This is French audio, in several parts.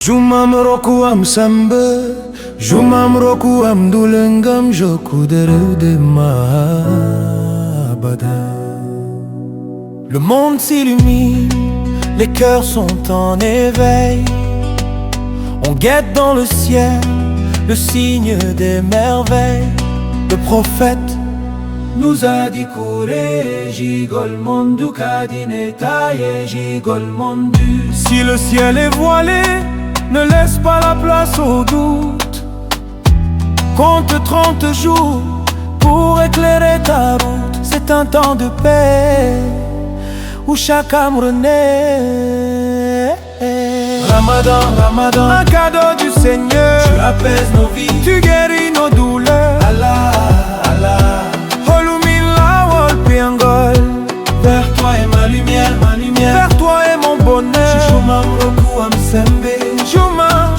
Jumam roku am sambe, jumam roku am dulengam joku de mabada. Le monde s'illumine, les cœurs sont en éveil. On guette dans le ciel le signe des merveilles. Le prophète nous a dit courir, gigol mondu kadine taille, gigol mondu. Si le ciel est voilé, ne laisse pas la place au doute. Compte 30 jours pour éclairer ta route. C'est un temps de paix où chaque âme renaît. Ramadan, Ramadan, un cadeau du Seigneur. Tu apaises nos vies, tu guéris nos douleurs. Allah, Allah, Holumila Wolpiangol. Vers toi est ma lumière, vers toi est mon bonheur. Jumam roku am sembe,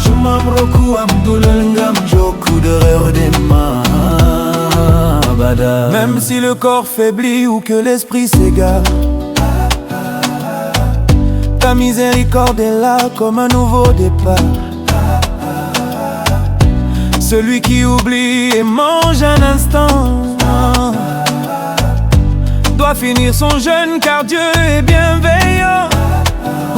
jumam roku am dulengam joku de mabada. Même si le corps faiblit ou que l'esprit s'égare, ta miséricorde est là comme un nouveau départ. Celui qui oublie et mange un instant doit finir son jeûne car Dieu est bienveillant.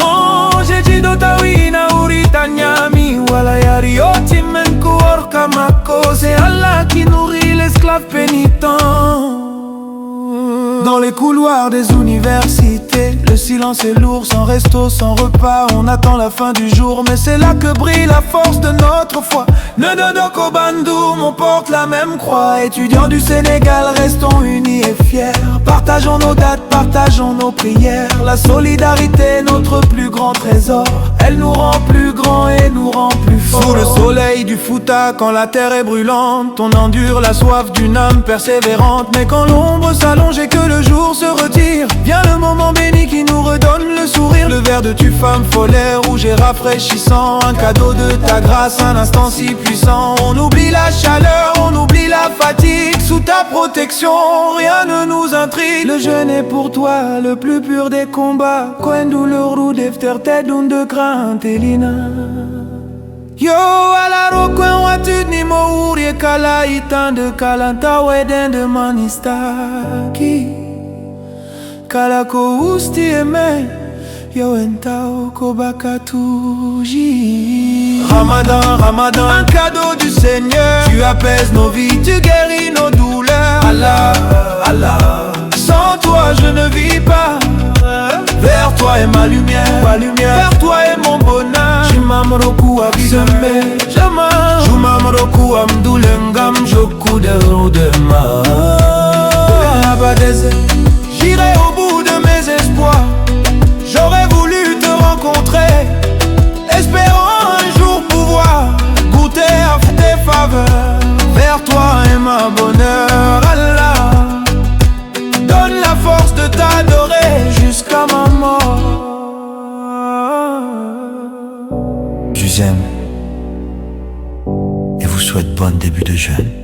Oh, j'ai dit d'Otawina Uritanyami Walayari Otimenku Orkamako. C'est Allah qui nourrit l'esclave pénitent. Dans les couloirs des universités, le silence est lourd, sans resto, sans repas. On attend la fin du jour, mais c'est là que brille la force de notre foi. Nododoko Bandoum, on porte la même croix. Étudiants du Sénégal, restons unis et fiers. Partageons nos dates, partageons nos prières. La solidarité est notre plus grand trésor. Elle nous rend plus grands et nous rend plus forts. Sous le soleil du Fouta, quand la terre est brûlante, on endure la soif d'une âme persévérante. Mais quand l'ombre s'allonge et que le jour se retire, vient le moment béni qui nous redonne le sourire. Le verre de tu femme follet, rouge et rafraîchissant. Un cadeau de ta grâce, un instant si puissant. On oublie la chaleur, on oublie la fatigue. Sous ta protection, rien ne nous intrigue. Le jeûne est pour toi le plus pur des combats. Koendu le roux d'efter tedun de crainte elina. Yo alaro kwen watud ni mo uri kala itan de kalanta weden de manistaki. Kala ko usti eme yo entao ko bakatuji. Ramadan, Ramadan, un cadeau du Seigneur. Tu apaises nos vies, tu guéris nos douleurs. Allah, Allah, sans toi je ne vis pas. Vers toi est ma lumière, vers toi est mon bonheur. Jumam roku am sembe, jumam roku am dulengam joku de mabada. J'irai au bout de mes espoirs. J'aurais voulu te rencontrer, espérant un jour pouvoir goûter à tes faveurs. Vers toi est ma bonheur. Allah, donne la force de t'adorer jusqu'à ma mort. Je vous aime et vous souhaite bon début de jeûne.